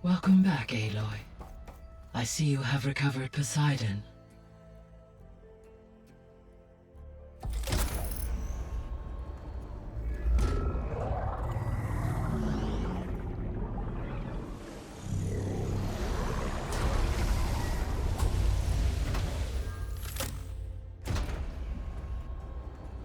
Welcome back, Aloy. I see you have recovered Poseidon.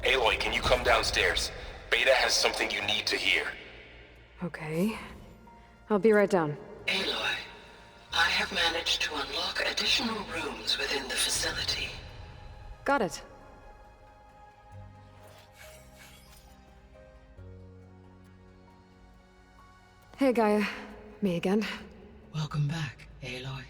Aloy, can you come downstairs? Beta has something you need to hear. Okay. I'll be right down. Aloy, I have managed to unlock additional rooms within the facility. Got it. Hey, Gaia. Me again. Welcome back, Aloy.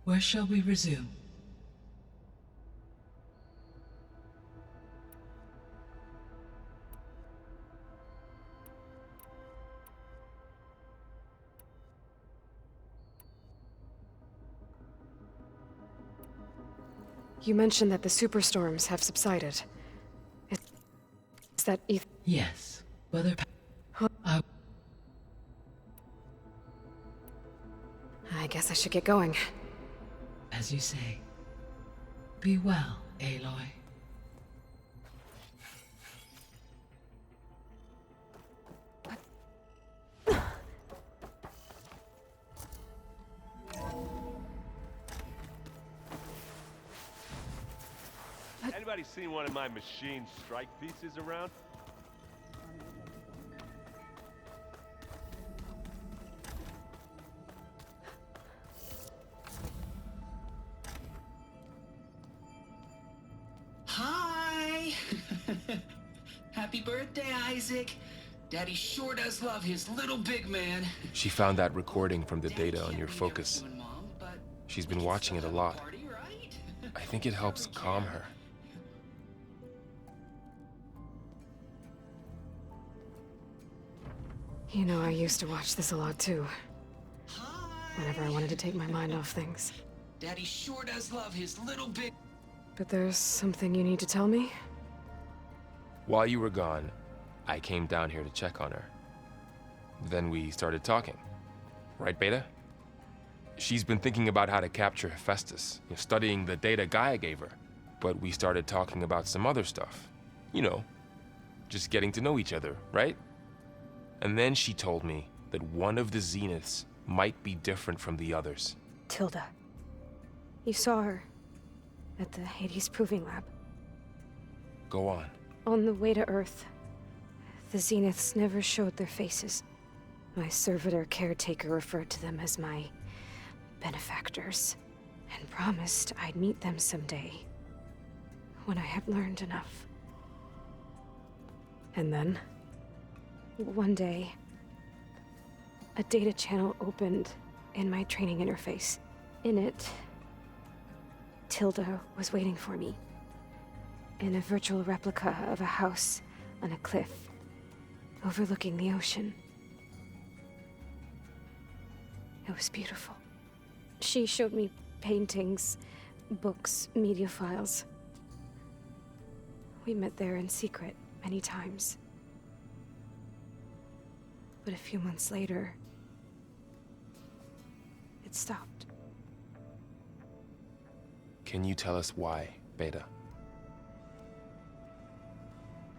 Where shall we resume? You mentioned that the superstorms have subsided. Is that Yes. Weather I guess I should get going. as you say. Be well, Aloy. Anybody seen one of my machine strike pieces around? Hi! Happy birthday, Isaac. Daddy sure does love his little big man. She found that recording from the data on your focus. She's been watching it a lot. I think it helps calm her. You know, I used to watch this a lot too. Whenever I wanted to take my mind off things. Daddy sure does love his little big... But there's something you need to tell me? While you were gone, I came down here to check on her. Then we started talking. Right, Beta? She's been thinking about how to capture Hephaestus, studying the data Gaia gave her. But we started talking about some other stuff. You know, just getting to know each other, right? And then she told me that one of the Zeniths might be different from the others. Tilda. You saw her at the Hades Proving Lab. Go on. On the way to Earth, the Zeniths never showed their faces. My servitor caretaker referred to them as my benefactors, and promised I'd meet them someday, when I had learned enough. And then, one day, a data channel opened in my training interface. In it, Tilda was waiting for me, in a virtual replica of a house on a cliff, overlooking the ocean. It was beautiful. She showed me paintings, books, media files. We met there in secret many times. But a few months later, it stopped. Can you tell us why, Beta?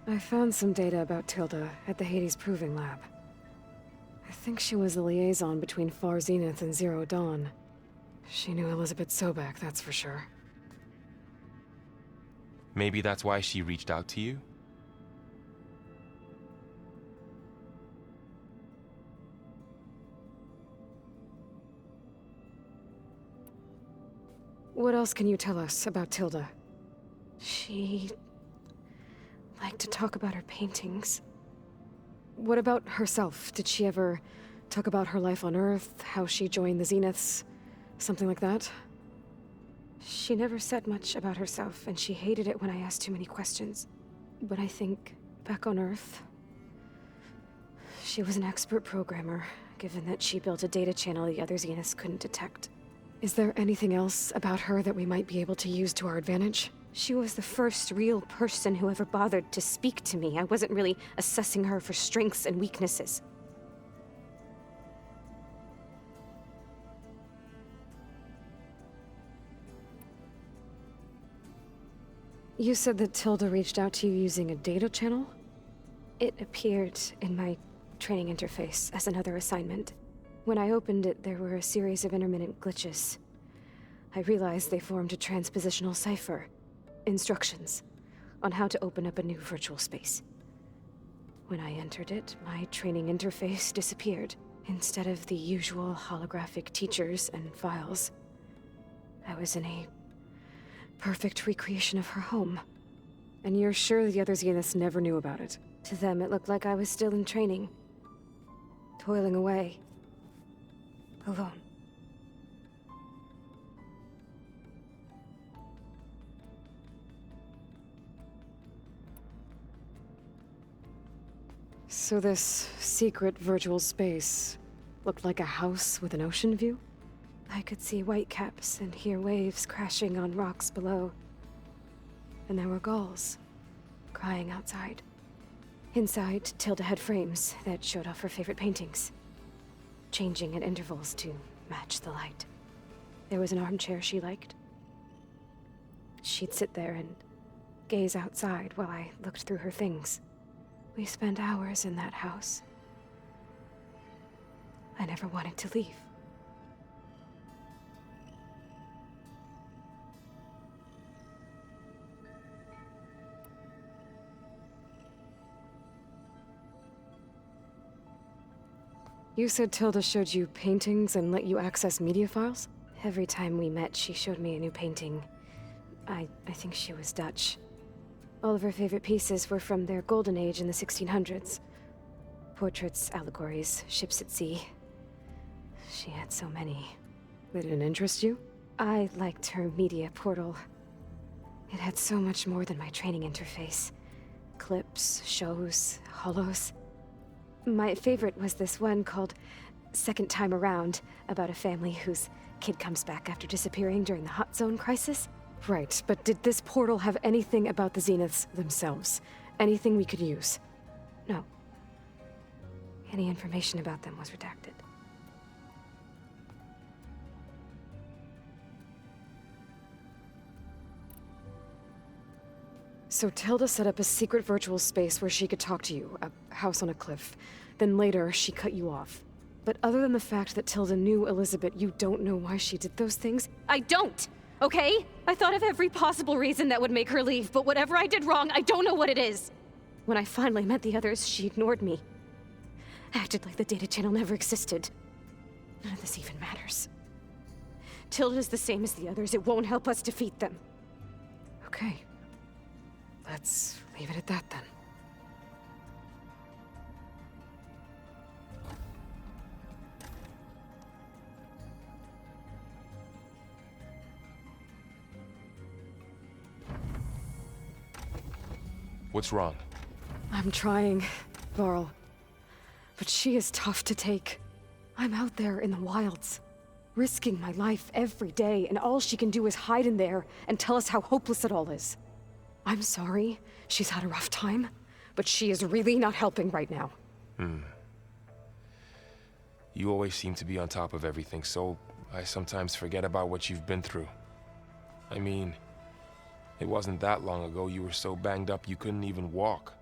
I found some data about Tilda at the Hades Proving Lab. I think she was the liaison between Far Zenith and Zero Dawn. She knew Elizabeth Sobek, that's for sure. Maybe that's why she reached out to you? What else can you tell us about Tilda? She liked to talk about her paintings. What about herself? Did she ever talk about her life on Earth, how she joined the Zeniths, something like that? She never said much about herself, and she hated it when I asked too many questions. But I think, back on Earth, she was an expert programmer, given that she built a data channel the other Zeniths couldn't detect. Is there anything else about her that we might be able to use to our advantage? She was the first real person who ever bothered to speak to me. I wasn't really assessing her for strengths and weaknesses. You said that Tilda reached out to you using a data channel? It appeared in my training interface as another assignment. When I opened it, there were a series of intermittent glitches. I realized they formed a transpositional cipher. Instructions on how to open up a new virtual space. When I entered it, my training interface disappeared. Instead of the usual holographic teachers and files, I was in a perfect recreation of her home. And you're sure the other Zeniths never knew about it? To them, it looked like I was still in training. Toiling away. Alone. So this secret virtual space looked like a house with an ocean view? I could see whitecaps and hear waves crashing on rocks below. And there were gulls crying outside. Inside, Tilda had frames that showed off her favorite paintings, changing at intervals to match the light. There was an armchair she liked. She'd sit there and gaze outside while I looked through her things. We spent hours in that house. I never wanted to leave. You said Tilda showed you paintings and let you access media files? Every time we met, she showed me a new painting. I think she was Dutch. All of her favorite pieces were from their golden age in the 1600s. Portraits, allegories, ships at sea. She had so many. They didn't interest you? I liked her media portal. It had so much more than my training interface. Clips, shows, holos. My favorite was this one called Second Time Around, about a family whose kid comes back after disappearing during the Hot Zone crisis. Right, but did this portal have anything about the Zeniths themselves? Anything we could use? No. Any information about them was redacted. So Tilda set up a secret virtual space where she could talk to you, a house on a cliff. Then later, she cut you off. But other than the fact that Tilda knew Elizabeth, you don't know why she did those things? I don't! Okay? I thought of every possible reason that would make her leave, but whatever I did wrong, I don't know what it is. When I finally met the others, she ignored me. Acted like the data channel never existed. None of this even matters. Tilda's the same as the others. It won't help us defeat them. Okay. Let's leave it at that, then. What's wrong? I'm trying, Varl. But she is tough to take. I'm out there in the wilds, risking my life every day, and all she can do is hide in there and tell us how hopeless it all is. I'm sorry, she's had a rough time, but she is really not helping right now. You always seem to be on top of everything, so I sometimes forget about what you've been through. I mean, it wasn't that long ago you were so banged up you couldn't even walk.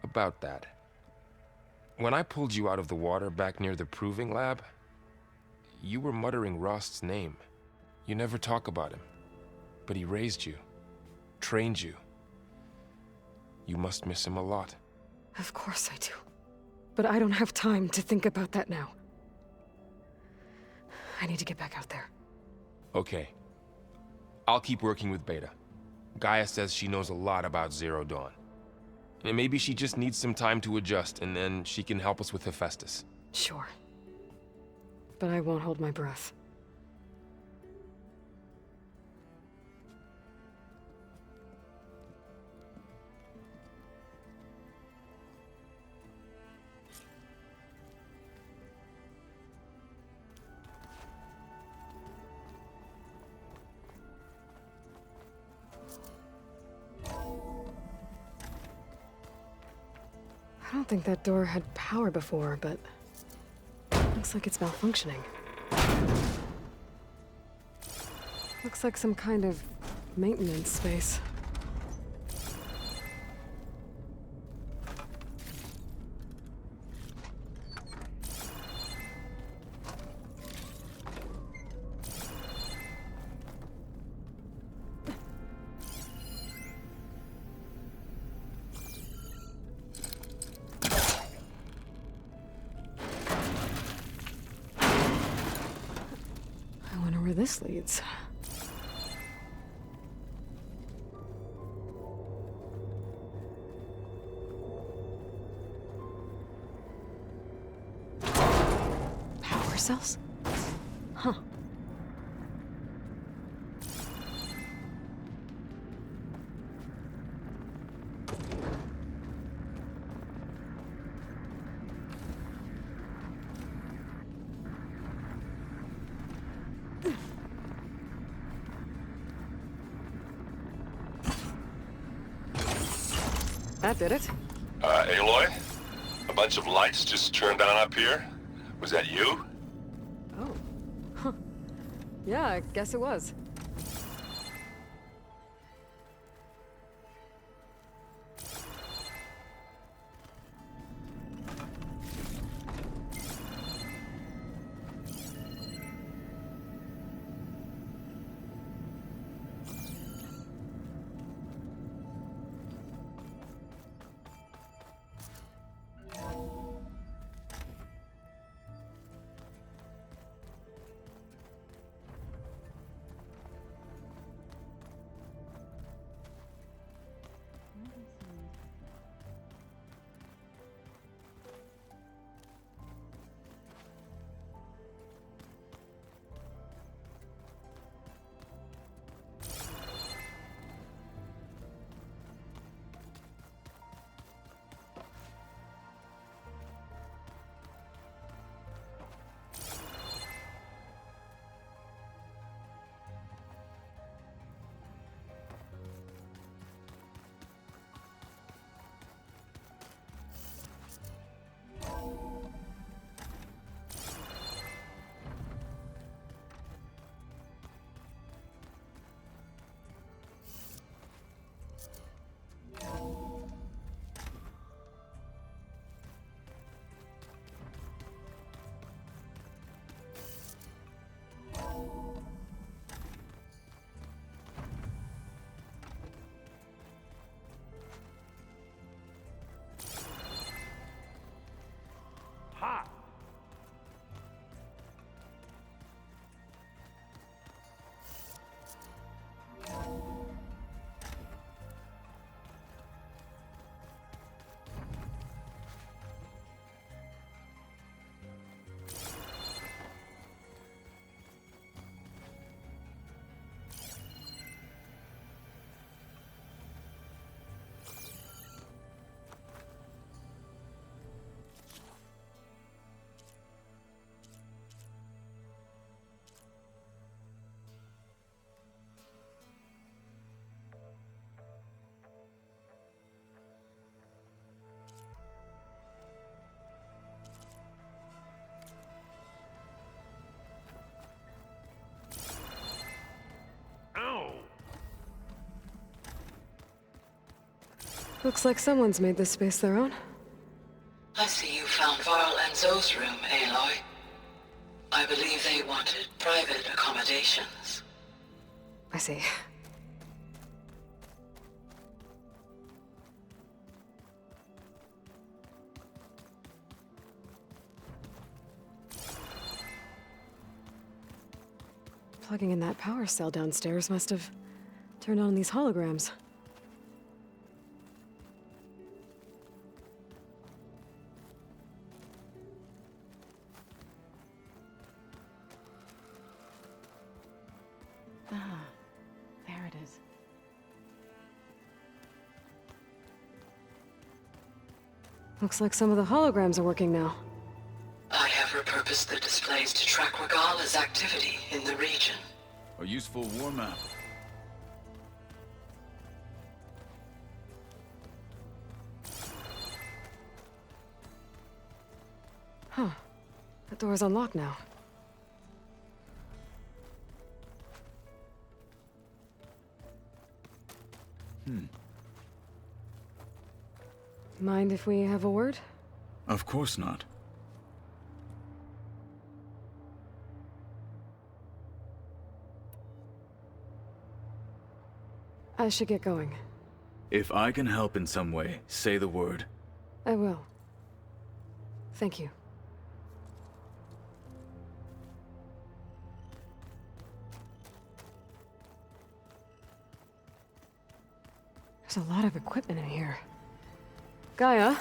About that. When I pulled you out of the water back near the proving lab, you were muttering Rost's name. You never talk about him, but he raised you, trained you. You must miss him a lot. Of course I do. But I don't have time to think about that now. I need to get back out there. Okay. I'll keep working with Beta. Gaia says she knows a lot about Zero Dawn. And maybe she just needs some time to adjust, and then she can help us with Hephaestus. Sure. But I won't hold my breath. I don't think that door had power before, but looks like it's malfunctioning. Looks like some kind of Maintenance space. I wonder where this leads. Power cells? Huh. That did it. Aloy? A bunch of lights just turned on up here? Was that you? Oh. Huh. Yeah, I guess it was. Ha! Ow! Looks like someone's made this space their own. I see you found Varl and Zoe's room, Aloy. I believe they wanted private accommodations. I see. Plugging in that power cell downstairs must have turned on these holograms. Ah, there it is. Looks like some of the holograms are working now. I have repurposed the displays to track Regala's activity in the region. A useful war map. Huh. That door's unlocked now. Mind if we have a word? Of course not. I should get going. If I can help in some way, say the word. I will. Thank you. There's a lot of equipment in here. Gaia,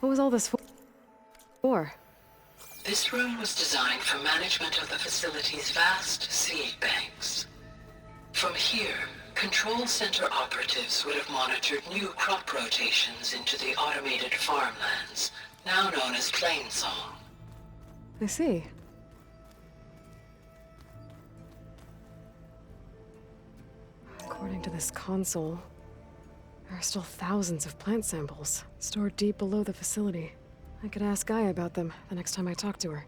what was all this for? This room was designed for management of the facility's vast seed banks. From here, Control Center operatives would have monitored new crop rotations into the automated farmlands, now known as Plainsong. I see. According to this console, there are still thousands of plant samples stored deep below the facility. I could ask Gaia about them the next time I talk to her.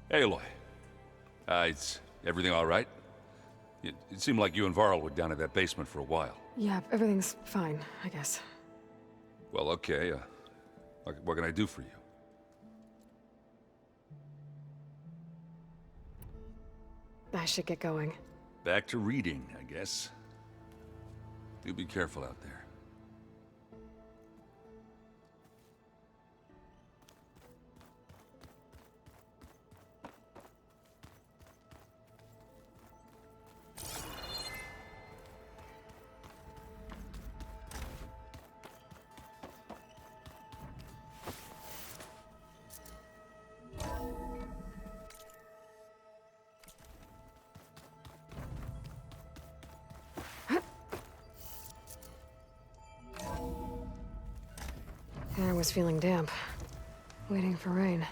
Hey, Aloy. Is everything all right? It seemed like you and Varl were down in that basement for a while. Yeah, everything's fine, I guess. Well, okay. What can I do for you? I should get going. Back to reading, I guess. Do be careful out there. I was feeling damp, waiting for rain.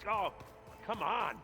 Oh, come on.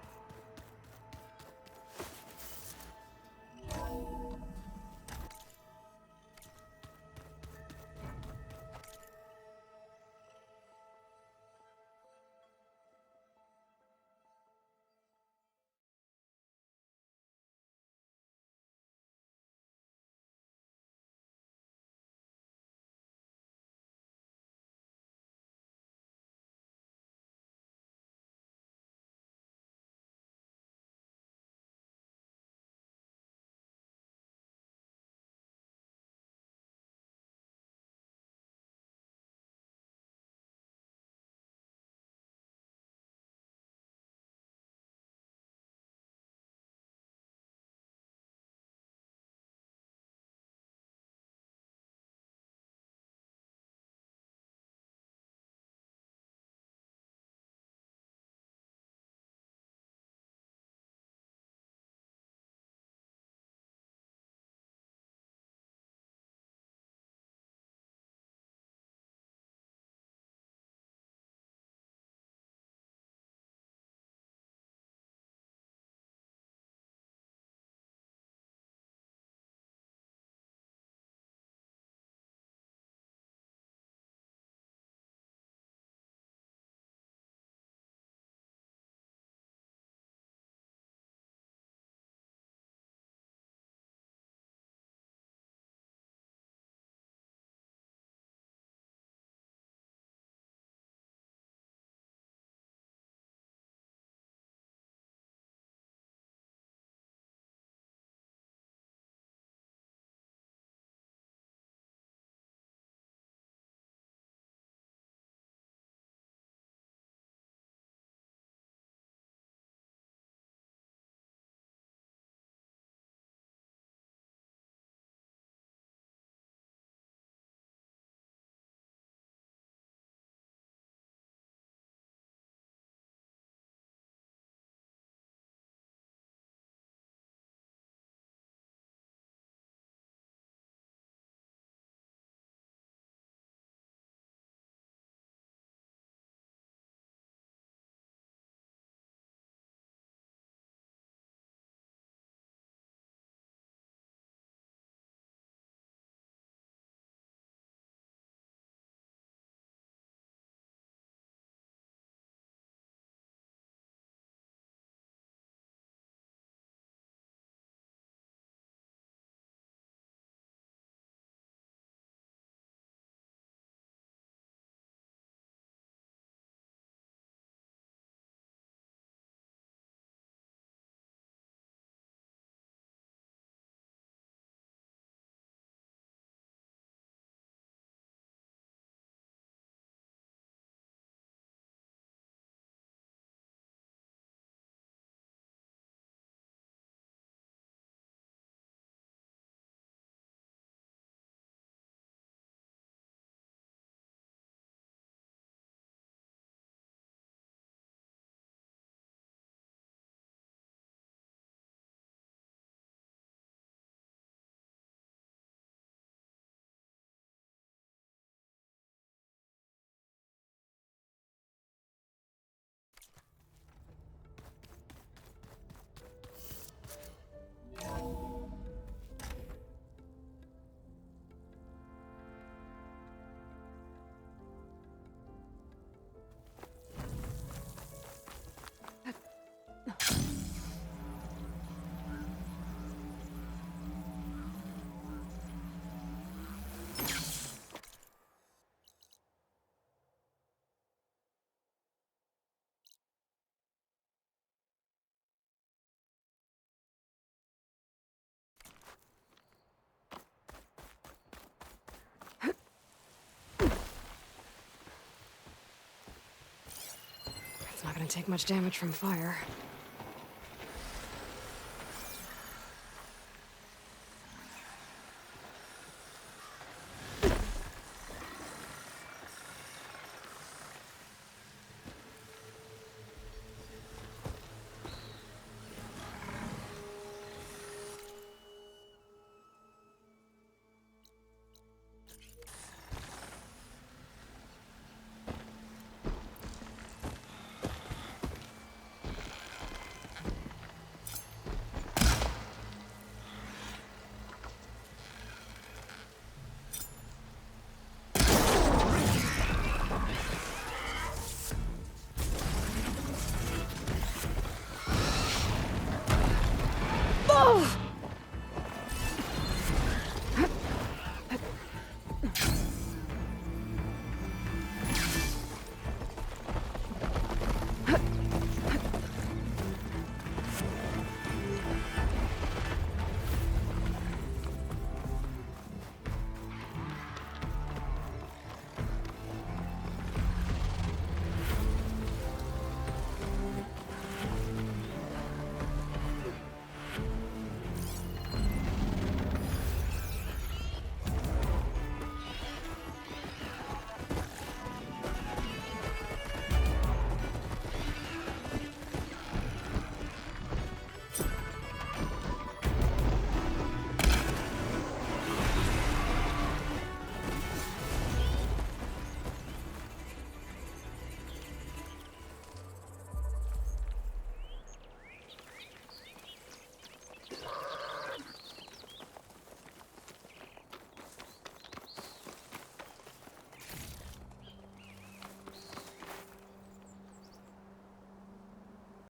Not gonna take much damage from fire.